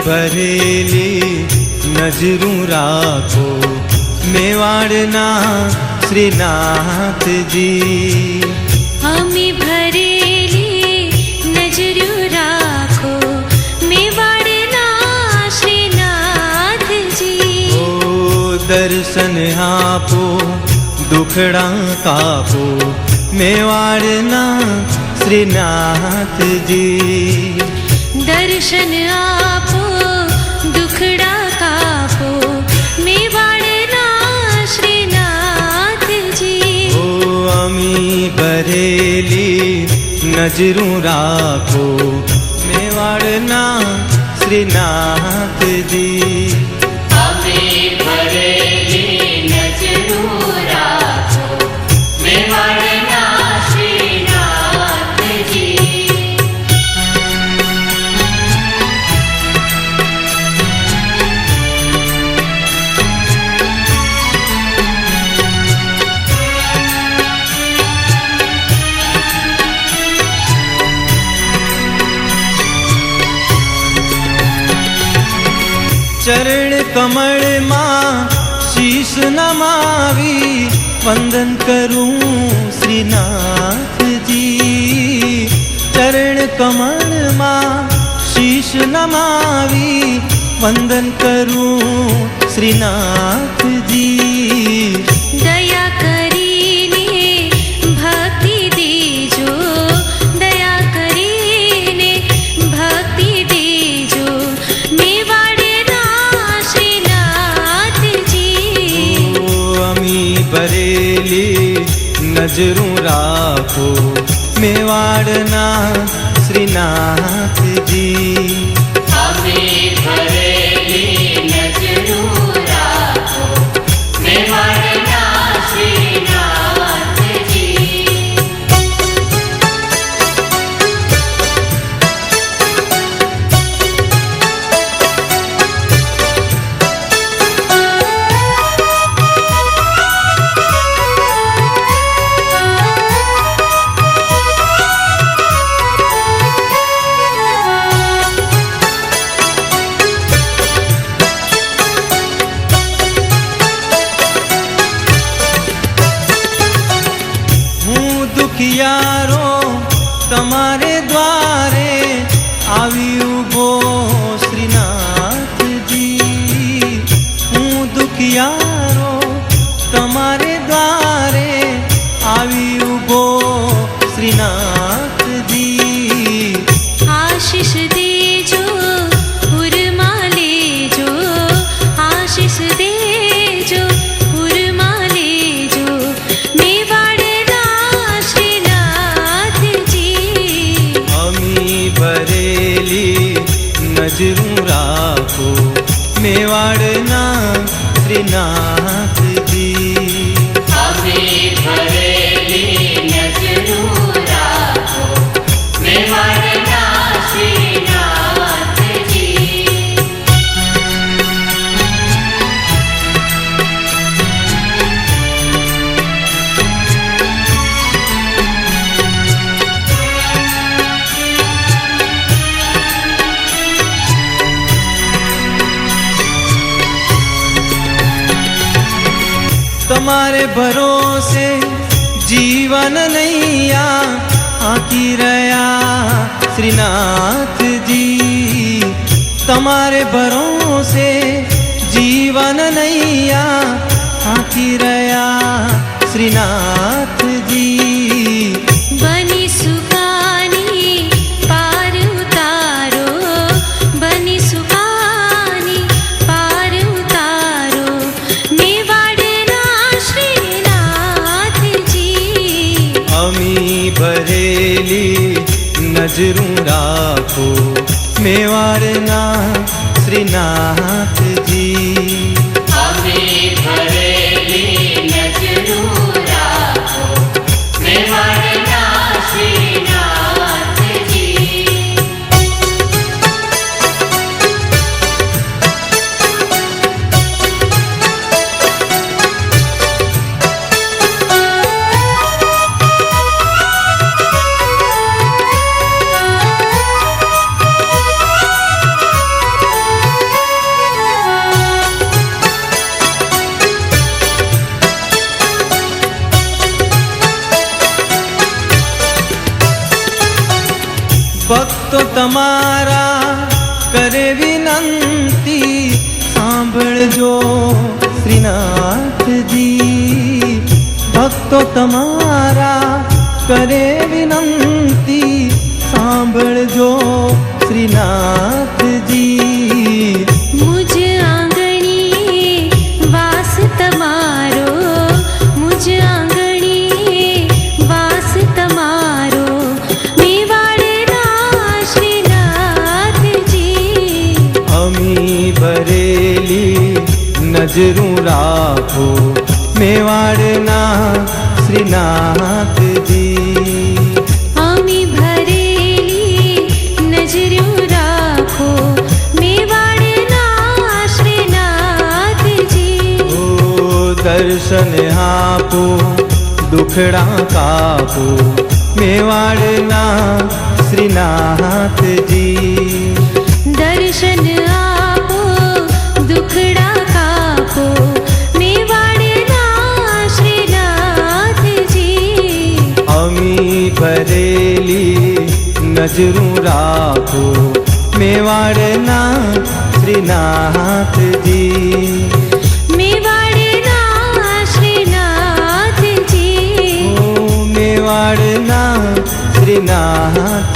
ભરેલી નજરું રાખો મેવાડના શ્રીનાથજી. અમે ભરેલી નજરું રાખો મેવાડના શ્રીનાથજી. ઓ દર્શન આપો દુખડા કાપો મેવાડના શ્રીનાથજી. દર્શન આપો દુખડા કાપો મેવાડના શ્રીનાથજી. ઓ અમી ભરેલી નજરું રાખો મેવાડના શ્રીનાથજી. અમે ભરેલી નજરું રાખો મેવાડના શ્રીનાથજી. ચરણ કમળમાં શીશ નમાવી વંદન કરું શ્રીનાથજી. ચરણ કમળમાં શીશ નમાવી વંદન કરું શ્રીનાથજી. દયા કરીને ભક્તિ દેજો, દયા કરીને ભક્તિ દેજો મેવાડના શ્રીનાથજી. ઓ અમી ભરેલી નજરું રાખો મેવાડના શ્રીનાથજી. અમે ભરેલી નજરું રાખો મેવાડના શ્રીનાથજી. દુખિયારો તમારે દ્વારે આવી ઉભો શ્રીનાથજી. હું દુખિયારો તમારે દ્વારે આવી ઉભો શ્રીનાથજી. આશીષ દેજો ઉરમાં લેજો, આશીષ દેજો ઉરમાં લેજો મેવાડના શ્રીનાથજી. અમી ભરેલી નજરું રાખો મેવાડના શ્રીનાથજી. અમે ભરેલી નજરું રાખો મેવાડના શ્રીનાથજી. તમારે ભરોસે જીવન નૈયા આંકી રહ્યા શ્રીનાથજી. તમારે ભરોસે જીવન નૈયા આંકી રહ્યા શ્રીનાથજી. બની સુકાની પાર ઉતારો, બની સુકાની પાર ઉતારો મેવાડના શ્રીનાથજી. અમી ભરેલી નજરું રાખો મેવાડના શ્રીનાથજી. અમે ભરેલી નજરું રાખો મેવાડના શ્રીનાથજી. તમારા કરે વિનંતી સાંભળજો શ્રીનાથજી ભક્તો તમારા કરે વિનંતી સાંભળજો શ્રીનાથજી મુજ આંગણી વાસ તમારો મુજ આંગણી વાસ તમારો મેવાડના શ્રીનાથજી અમી ભરેલી નજરું રાખો મેવાડના શ્રીનાથજી અમી ભરેલી નજરું રાખો મેવાડના શ્રીનાથજી ઓ દર્શન આપો દુખડા કાપો મેવાડના શ્રીનાથજી દર્શન આપો દુખડા કાપો મેવાડના શ્રીનાથજી અમી ભરેલી નજરું રાખો મેવાડના શ્રીનાથજી મેવાડના શ્રીનાથજી ઓ મેવાડના શ્રીનાથ